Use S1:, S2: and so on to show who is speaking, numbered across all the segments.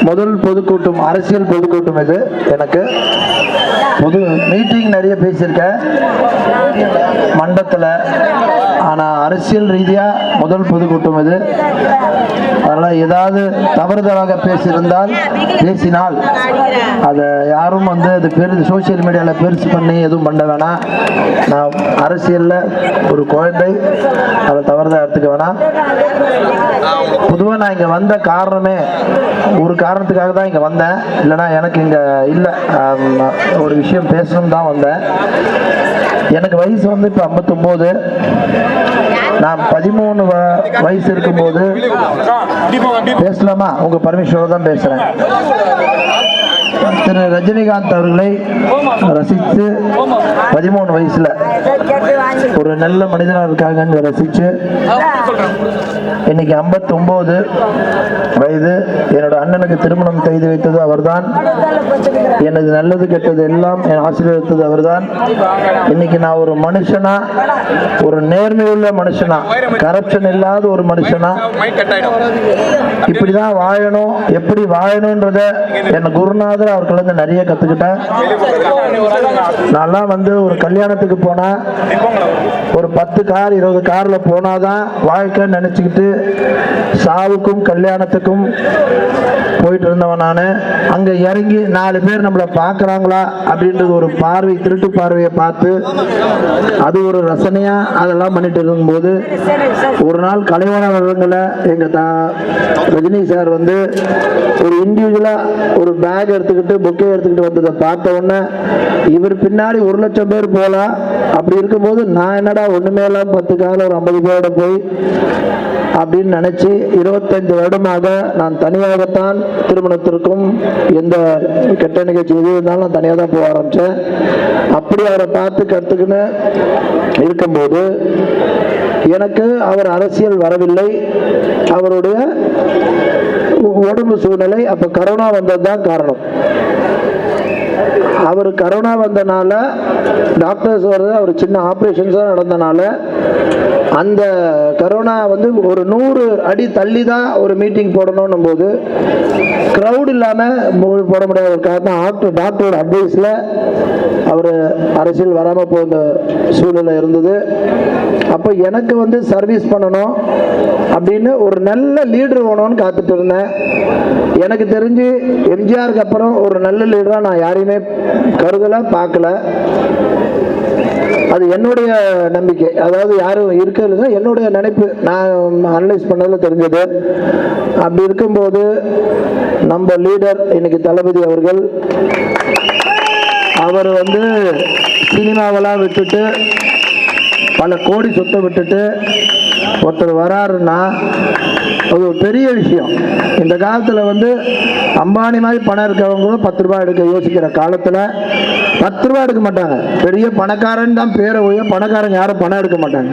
S1: முதல் பொதுக்கூட்டம், அரசியல் பொதுக்கூட்டம் இது. எனக்கு பொது மீட்டிங் நிறைய பேசியிருக்கேன் மண்டத்தில், ஆனால் அரசியல் ரீதியாக முதல் பொதுக்கூட்டம் இது. அதனால் ஏதாவது தவறுதலாக பேசினால் அதை யாரும் அது சோசியல் மீடியாவில் பெருசு பண்ணி எதுவும் பண்ண வேணாம். நான் அரசியலில் ஒரு குழந்தை, அதை தவறுதலாக எடுத்துக்க வேணாம். பொதுவாக நான் இங்கே வந்த காரணமே ஒரு காரணத்துக்காக தான் இங்கே வந்தேன். இல்லைனா எனக்கு இங்கே இல்லை, ஒரு விஷயம் பேசணும் தான் வந்தேன். எனக்கு வயசு இப்போ 59. நான் 13 வயசு இருக்கும்போது பேசலாமா? உங்க பர்மிஷனோட தான் பேசுறேன். திரு ரஜினிகாந்த் அவர்களை ரசித்து 13 வயசுல ஒரு நல்ல மனிதனாக இருக்காங்கன்னு ரசிச்சு, இன்னைக்கு 59 வயது. என்னோட அண்ணனுக்கு திருமணம் செய்து வைத்தது அவர்தான். எனது நல்லது கெட்டது எல்லாம் என் ஆசீர்வதித்தது அவர்தான். இன்னைக்கு நான் ஒரு மனுஷனா, ஒரு நேர்மையுள்ள மனுஷனா, கரப்ஷன் இல்லாத ஒரு மனுஷனா, இப்படிதான் வாழணும், எப்படி வாழணும்ன்றத என் குருநாதர் அவர்கிட்ட நிறைய கத்துக்கிட்டேன். நான்லாம் ஒரு கல்யாணத்துக்கு போனா ஒரு 10 கார் 20 கார்ல போனாதான் வாழ்க்கை நினைச்சுக்கிட்டு சாவுக்கும் கல்யாணத்துக்கும் போயிட்டு இருந்தவன் நான். அங்க இறங்கி 4 பேர் நம்மளை பார்க்கறாங்களா அப்படின்றது ஒரு பார்வை, திருட்டு பார்வையை பார்த்து அது ஒரு ரசனையா அதெல்லாம் பண்ணிட்டு இருக்கும்போது, ஒரு நாள் கலைவாணர்களை எங்க ரஜினி சார் ஒரு இண்டிவிஜுவலா ஒரு பேக் எடுத்துக்கிட்டு புக்கே எடுத்துக்கிட்டு வந்ததை பார்த்த உடனே, இவர் பின்னாடி 1 லட்சம் பேர் போகலாம். அப்படி இருக்கும்போது நான் என்னடா ஒண்ணுமே இல்லாம 10 கால ஒரு 50 பேரோட போய் அப்படின்னு நினைச்சு 25 வருடமாக நான் தனியாகத்தான் திருமணத்திற்கும் எந்த கெட்ட நிகழ்ச்சி எது இருந்தாலும் நான் தனியாக தான் போக ஆரம்பிச்சேன். அப்படி அவரை பார்த்து கற்றுக்குன்னு இருக்கும்போது எனக்கு அவர் அரசியல் வரவில்லை. அவருடைய உடம்பு சூழ்நிலை, அப்ப கரோனா வந்தது தான் காரணம். அவர் கரோனா வந்தனால டாக்டர்ஸ் வருது, அவர் சின்ன ஆப்ரேஷன்ஸ் நடந்தனால அந்த கரோனா ஒரு 100 அடி தள்ளி தான் ஒரு மீட்டிங் போடணும் போது கிரௌட் இல்லாம போட முடியாத ஒரு காரணம் டாக்டரோட அட்வைஸ்ல அவர் அரசியல் வராம போன சூழ்நிலை இருந்தது. அப்போ எனக்கு சர்வீஸ் பண்ணணும் அப்படின்னு ஒரு நல்ல லீடர் வேணும்னு காத்துட்டு இருந்தேன். எனக்கு தெரிஞ்சு எம்ஜிஆருக்கு அப்புறம் ஒரு நல்ல லீடரா நான் யாரையுமே கருதல, பார்க்கல. அது என்னுடைய நம்பிக்கை, அதாவது யாரும் இருக்கிறது என்னுடைய நினைப்பு, நான் அனலைஸ் பண்ணதுல தெரிஞ்சது. அப்படி இருக்கும்போது நம்ம லீடர் இன்னைக்கு தளபதி அவர்கள், அவர் சினிமாவெல்லாம் விட்டுட்டு பல கோடி சொத்தை விட்டுட்டு ஒருத்தர் வராருன்னா அது ஒரு பெரிய விஷயம். இந்த காலத்தில் அம்பானி மாதிரி பணம் இருக்கவங்களும் 10 ரூபாய் எடுக்க யோசிக்கிற காலத்தில் 10 ரூபாய் எடுக்க மாட்டாங்க. பெரிய பணக்காரன் தான் பேரை ஒழிய பணக்காரங்க யாரும் பணம் எடுக்க மாட்டாங்க.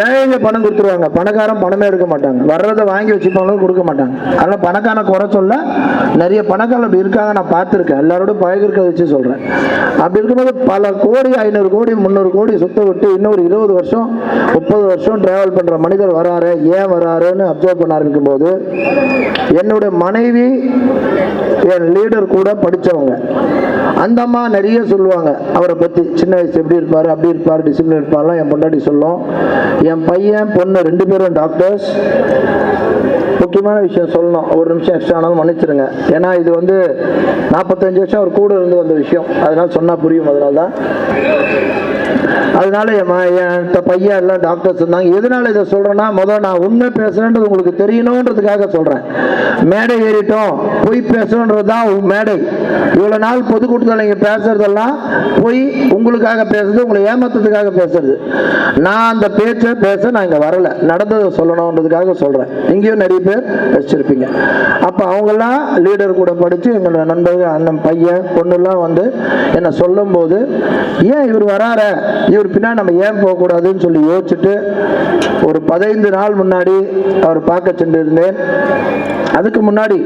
S1: ஏழைங்க பணம் கொடுத்துருவாங்க, பணக்காரன் பணமே எடுக்க மாட்டாங்க. வர்றதை வாங்கி வச்சுப்பாங்களும் கொடுக்க மாட்டாங்க. அதனால் பணக்காரனை குறை சொல்ல, நிறைய பணக்காரன் அப்படி இருக்காங்க, நான் பார்த்துருக்கேன். எல்லாரோட பழகிருக்க வச்சு சொல்கிறேன். அப்படி இருக்கும்போது பல கோடி, 500 கோடி 300 கோடி சொத்தை விட்டு இன்னொரு 20 வருஷம் 30 வருஷம் டிராவல் பண்ணுற மனிதர் வராரு. ஏன் வராருன்னு அப்சர்வ் பண்ண ஆரம்பிக்கும் போது, என்னுடைய மனைவி என் லீடர் கூட படித்தவங்க, அந்த அம்மா நிறைய சொல்லுவாங்க அவரை பற்றி. சின்ன வயசு எப்படி இருப்பார், அப்படி இருப்பார், டிசிப்ளின் இருப்பார்லாம் என் பொண்டாட்டி சொல்லும். என் பையன் பொண்ணு 2 பேரும் டாக்டர்ஸ். முக்கியமான விஷயம் சொல்லணும், ஒரு நிமிஷம் எக்ஸ்ட்ரா ஆனாலும் மன்னிச்சிருங்க. ஏன்னா இது 45 வருஷம் அவர் கூட இருந்து வந்த விஷயம், அதனால சொன்னா புரியும். அதனால என் பையன் எல்லாம் டாக்டர்ஸ் இருந்தாங்க. எதனால இதை சொல்றேன்னா, முதல்ல நான் உண்மை பேசுறேன்றது உங்களுக்கு தெரியணுன்றதுக்காக சொல்றேன். மேடை ஏறிட்டோம் பொய் பேசணுன்றது தான் மேடை. இவ்வளவு நாள் பொதுக்கூட்டத்தில் நீங்க பேசுறதெல்லாம் பொய், உங்களுக்காக பேசுறது, உங்களை ஏமாத்துறதுக்காக பேசுறது. நான் அந்த பேச்சை பேச நான் இங்க வரல, நடந்ததை சொல்லணுன்றதுக்காக சொல்றேன். இங்கேயும் நிறைய பேர் வச்சிருப்பீங்க. அப்ப அவங்கெல்லாம் லீடர் கூட படிச்சு எங்களோட நண்பர்கள், அண்ணன் பையன் பொண்ணுலாம் என்ன சொல்லும் போது, ஏன் இவர் வராரு இவர் பின்னாடி நம்ம ஏன் போகக்கூடாதுன்னு சொல்லி யோசிச்சுட்டு ஒரு 15 நாள் முன்னாடி அவர் பார்க்க சென்றிருந்தேன். அதுக்கு முன்னாடி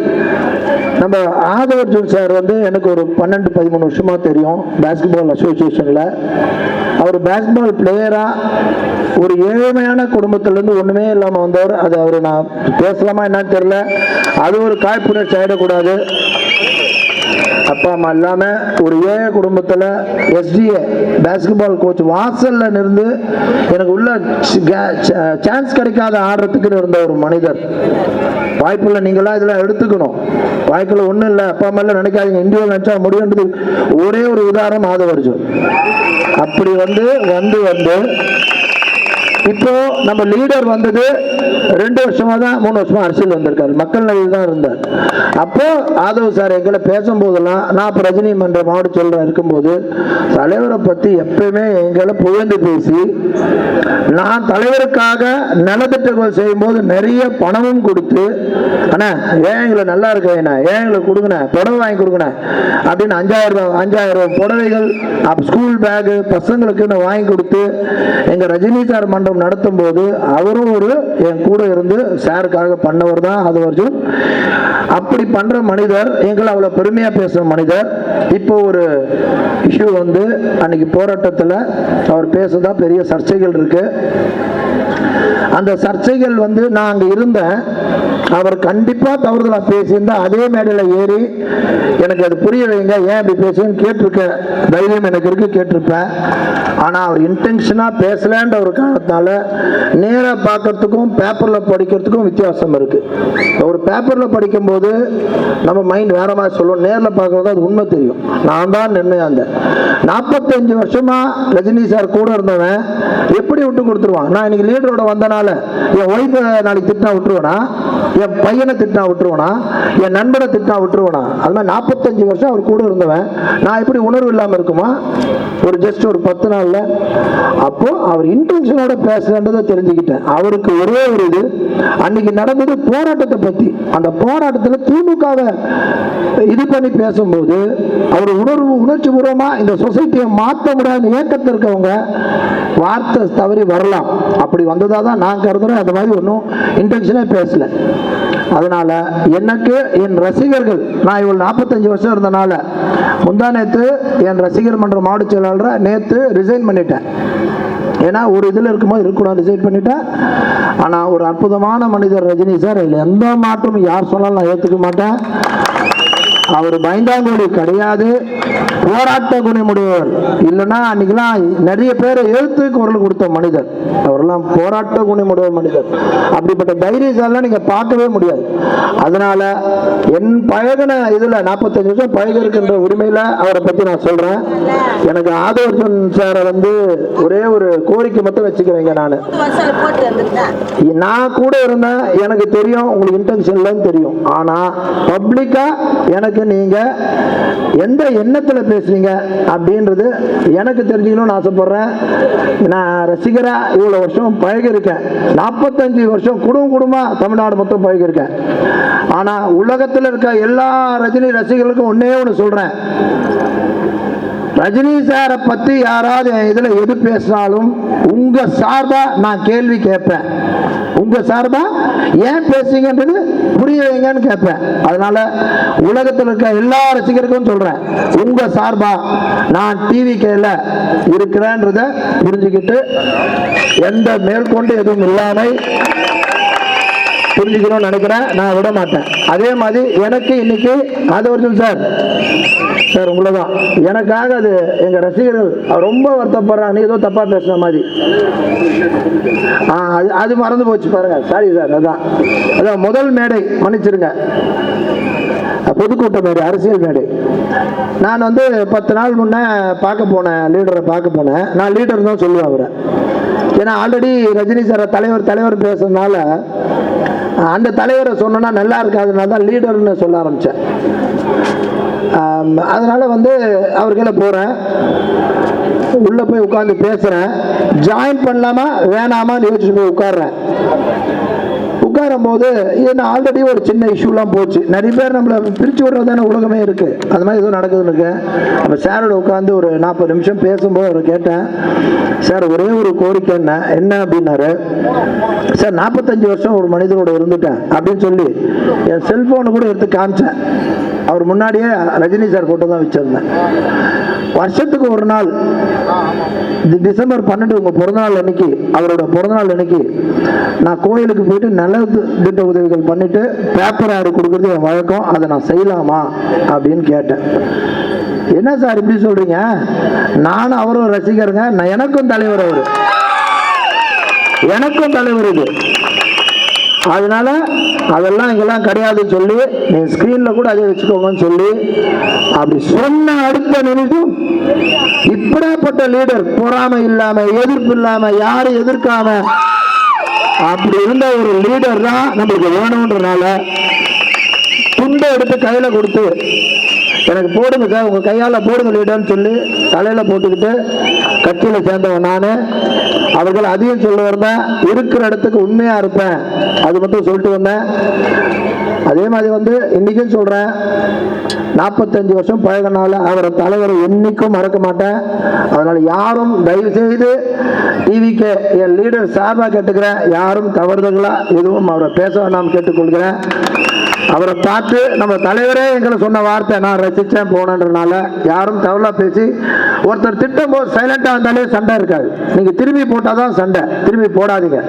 S1: நம்ம ஆதவர்ஜுன் சார் வந்து எனக்கு ஒரு 12-13 வருஷமா தெரியும் பாஸ்கெட்பால் அசோசியேஷன்ல. அவர் பாஸ்கெட்பால் பிளேயரா ஒரு ஏழ்மையான குடும்பத்திலேருந்து ஒண்ணுமே இல்லாமல் வந்தவர். அது அவர் நான் பேசலாமா என்னன்னு தெரியல, அது ஒரு காழ்ப்புணர்ச்சி ஆயிடக்கூடாது. அப்பா அம்மா இல்லாம ஒரு ஏழை குடும்பத்தில் எஸ்டிஏ பாஸ்கெட்பால் கோச் வாசல்ல இருந்து எனக்கு உள்ள சான்ஸ் கிடைக்காத ஆடுறதுக்குன்னு இருந்த ஒரு மனிதர். வாய்ப்புள்ள நீங்களாம் இதெல்லாம் எடுத்துக்கணும். வாய்ப்புல ஒன்றும் இல்லை, அப்பா அம்மா எல்லாம் நினைக்காதீங்க, இந்தியாவில் நினைச்சா முடியுன்றது ஒரே ஒரு உதாரணம் ஆதவர்ஜுன். அப்படி வந்து வந்து வந்து இப்போ நம்ம லீடர் வந்தது 2 வருஷமா தான், 3 வருஷமா அரசியல் வந்திருக்காரு, மக்கள் நலனில் தான் இருந்தார். அப்போ ஆதவ் சார் எங்களை பேசும்போதெல்லாம், நான் இப்போ ரஜினி மன்ற மாவட்ட செயலராக இருக்கும்போது தலைவரை பற்றி எப்பயுமே எங்களை புகழ்ந்து பேசி, நான் தலைவருக்காக நலத்திட்டங்கள் செய்யும்போது நிறைய பணமும் கொடுத்து, அண்ணா ஏன் எங்களை நல்லா இருக்கேண்ணா, ஏன் எங்களுக்கு கொடுங்கண்ணே, புடவை வாங்கி கொடுங்கண்ணே அப்படின்னு 5000 புடவைகள், ஸ்கூல் பேகு பசங்களுக்குன்னு வாங்கி கொடுத்து எங்கள் ரஜினி சார் மன்றம் நடத்தும் போது அவரும் ஒரு என் கூட இருந்து சாருக்காக பண்ணவர் தான் ஆதவர்ஜுன். அப்படி பண்ற மனிதர், எங்களை அவ்வளவு பெருமையா பேசுற மனிதர். இப்போ ஒரு இஷ்யூ வந்து அன்னைக்கு போராட்டத்தில் அவர் பேசுறதா பெரிய சர்ச்சைகள் இருக்கு. அந்த சர்ச்சைகள் வந்து நான் அங்க இருந்தேன், அவர் கண்டிப்பா தவறுதலா பேசியிருந்தா அதே மேடையில் ஏறி எனக்கு அது புரிய வைங்க, ஏன் இப்படி பேசுன்னு கேட்டிருக்க தைரியம் எனக்கு இருக்கு, கேட்டிருப்பேன். ஆனா அவர் இன்டென்ஷனா பேசலன்ற ஒரு காரணத்தால நேரா பார்க்கறதுக்கும் பேப்பர்ல படிக்கிறதுக்கும் வித்தியாசம் இருக்கு. ஒரு பேப்பர்ல படிக்கும் போது நம்ம மைண்ட் வேற மாதிரி சொல்லுவோம், நேர்ல பார்க்கறது அது உண்மை தெரியும். நான் தான் நின்று அந்த 45 வருஷமா ரஜினி சார் கூட இருந்தவன் எப்படி விட்டு கொடுத்துருவான்? நான் இன்னைக்கு லீடரோட வந்தனால என் ஒய்ஃபை நாளைக்கு திட்டினா விட்டுருவேனா, என் பையனை திட்டினா விட்டுருவேனா, என் நண்பனை திட்டினா விட்டுருவேனா? அது மாதிரி 45 வருஷம் அவர் கூட இருந்தவன் நான் எப்படி உணர்வு இல்லாமல் இருக்குமா ஒரு ஜஸ்ட் ஒரு 10 நாள்ல? அப்போ அவர் இன்டென்ஷனோட பேசுறதை தெரிஞ்சுக்கிட்டேன். அவருக்கு ஒரே ஒரு இது, அன்னைக்கு நடந்தது போராட்டத்தை பத்தி. அந்த போராட்டத்தில் திமுகவை இது பண்ணி பேசும்போது அவர் உணர்ச்சி பூர்வமா இந்த சொசைட்டியை மாற்ற முடியாத இயக்கத்தில் இருக்கவங்க வார்த்தை தவறி வரலாம். அப்படி வந்ததா தான் நான் கருதுறேன். அந்த மாதிரி ஒன்றும் இன்டென்ஷனே பேசல. அதனால எனக்கு என் ரசிகர்கள், நான் இவ்வளவு 45 வருஷம் இருந்தனால முந்தா நேத்து என் ரசிகர் மன்ற மாவட்ட செயலாளரை நேத்து ரிசைன் பண்ணிட்டேன். ஏன்னா ஒரு இதில் இருக்கும்போது இருக்கக்கூடாது, ரிசைன் பண்ணிட்டேன். ஆனால் ஒரு அற்புதமான மனிதர் ரஜினி சார், இதில் எந்த மாற்றமும் யார் சொன்னாலும் நான் ஏற்றுக்க மாட்டேன். அவர் பயந்தாங்கோலி கிடையாது, போராட்ட குணமுடையவர். இல்லைன்னா அன்னைக்கெல்லாம் நிறைய பேரை எழுத்து குரல் கொடுத்த மனிதர். அவரெல்லாம் போராட்ட குணமுடைய மனிதர். அப்படிப்பட்ட தைரியசாலாம் நீங்க பார்க்கவே முடியாது. அதனால என் பழகின இதுல 45 வருஷம் பழக இருக்கின்ற உரிமையில அவரை பத்தி நான் சொல்றேன். எனக்கு ஆதவர்ஜுன் சாரை வந்து ஒரே ஒரு கோரிக்கை மட்டும் வச்சுக்கிறேங்க. நான் கூட இருந்தேன், எனக்கு தெரியும் உங்களுக்கு இன்டென்ஷன்லன்னு தெரியும். ஆனா பப்ளிக்கா எனக்கு நீங்க எந்த எண்ணத்துல பேசுறீங்க அப்படின்றது எனக்கு தெரிஞ்சுக்கணும்னு ஆசைப்படுறேன். நான் ரசிகரா இவ்வளவு வருஷம் பழகி இருக்கேன், 45 வருஷம் குடும்பமா தமிழ்நாடு மொத்தம் பழகி இருக்கேன். ஆனா உலகத்தில் இருக்க எல்லா ரஜினி ரசிகர்களுக்கும் ஒன்னே ஒன்று சொல்றேன், ரஜினி சாரை பத்தி யாராவது இதுல எது பேசினாலும் உங்க சார்பா நான் கேள்வி கேட்பேன். உங்க சார்பா ஏன் பேசுங்கன்றது புரிய வைங்கன்னு கேட்பேன். அதனால உலகத்தில் இருக்க எல்லா ரசிகருக்கும் சொல்றேன், உங்க சார்பா நான் டிவி கேல இருக்கிறேன்றத புரிஞ்சுக்கிட்டு எந்த மேற்கொண்டு எதுவும் இல்லாமல் புரிஞ்சுக்கணும்னு நினைக்கிறேன். நான் விட மாட்டேன். அதே மாதிரி எனக்கு இன்னைக்கு ஆதவர்ஜுன் சார் சார் உங்களை தான் எனக்காக அது எங்க ரசிகர்கள் ரொம்ப வருத்தப்படுறாங்க, நீ ஏதோ தப்பா பேசுற மாதிரி. அது மறந்து போச்சு பாருங்க, சாரி சார். அதான் முதல் மேடை, மன்னிச்சிருங்க, பொதுக்கூட்ட மேடை, அரசியல் மேடை. நான் வந்து 10 நாள் முன்ன பார்க்க போனேன், லீடரை பார்க்க போனேன். நான் லீடர் தான் சொல்லுவேன் அவரை. ஏன்னா ஆல்ரெடி ரஜினி சார் தலைவர் பேசுறதுனால அந்த தலைவரை சொன்னா நல்லா இருக்காதுனால தான் லீடர்னு சொல்ல ஆரம்பிச்சேன். அதனால வந்து அவர்களை போறேன், உள்ள போய் உட்கார்ந்து பேசுறேன். ஜாயின் பண்ணலாமா வேணாமா யோசிச்சு போய் உட்கார்றேன். முன்னேறும் போது இது ஆல்ரெடி ஒரு சின்ன இஷ்யூலாம் போச்சு. நிறைய பேர் நம்மளை பிரித்து விடுறதான உலகமே இருக்குது. அது மாதிரி எதுவும் நடக்குதுன்னு இருக்கு. நம்ம சாரோட உட்காந்து ஒரு 40 நிமிஷம் பேசும்போது அவர் கேட்டேன், சார் ஒரே ஒரு கோரிக்கை என்ன அப்படின்னாரு. சார் 45 வருஷம் ஒரு மனிதனோட இருந்துட்டேன் அப்படின்னு சொல்லி என் செல்போனை கூட எடுத்து காமிச்சேன். அவர் முன்னாடியே ரஜினி சார் போட்டோ தான் வச்சிருந்தேன். வருஷத்துக்கு ஒரு நாள் டிசம்பர் 12 உங்க பிறந்தநாள் அன்னைக்கு, அவரோட பிறந்தநாள் அன்னைக்கு நான் கோயிலுக்கு போயிட்டு நல்ல திட்ட உதவிகள் பண்ணிட்டு பேப்பர் ஆடு கொடுக்கறது என் வழக்கம். அதை நான் செய்யலாமா அப்படின்னு கேட்டேன். என்ன சார் இப்படி சொல்றீங்க? நானும் அவரும் ரசிகருங்க. எனக்கும் தலைவர் அவரு, எனக்கும் தலைவர் இது. அதனால அதெல்லாம் இங்கெல்லாம் கிடையாதுன்னு சொல்லி நீங்க ஸ்கிரீன்ல கூட அதே வச்சுக்கோங்கன்னு சொல்லி அப்படி சொன்ன அடுத்த நிமிஷம் இப்படிப்பட்ட லீடர், பொறாமை இல்லாம, எதிர்ப்பு இல்லாம, யாரும் எதிர்க்காம அப்படி இருந்த ஒரு லீடர் தான் நம்மளுக்கு வேணும்ன்றனால துண்டை எடுத்து கையில கொடுத்து எனக்கு போடுங்க சார், உங்க கையால போடுங்க லீடர்னு சொல்லி தலையில போட்டுக்கிட்டு கட்சியில சேர்ந்தவன் நானு. அவர்கள் அதையும் சொல்ல வந்தேன், இருக்கிற இடத்துக்கு உண்மையா இருப்பேன், அது மட்டும் சொல்லிட்டு வந்தேன். அதே மாதிரி இன்னைக்கும் சொல்றேன், 45 வருஷம் பழகினால அவரை தலைவரை என்னைக்கும் மறக்க மாட்டேன். அதனால யாரும் தயவு செய்து டிவிக்கு என் லீடர் சார்பாக கேட்டுக்கிறேன், யாரும் தவறுதலா எதுவும் அவரை பேச வேண்டாம் கேட்டுக்கொள்கிறேன். அவரை பார்த்து நம்ம தலைவரே எங்களை சொன்ன வார்த்தை நான் ரசிச்சேன் போனன்றனால யாரும் தவறா பேசி ஒருத்தர் திட்டம் போது சைலண்டா வந்தாலே சண்டை இருக்காது. நீங்க திரும்பி போட்டாதான் சண்டை, திரும்பி போடாதீங்க.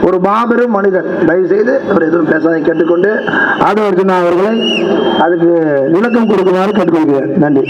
S1: ஒரு மாபெரும் மனிதர், தயவு செய்து அவர் எதுவும் பேசாத கேட்டுக்கொண்டு ஆதவ அர்ஜுனா அவர்களை அதுக்கு விளக்கம் கொடுக்குமாறு கேட்டுக்கொள்கிறேன். நன்றி.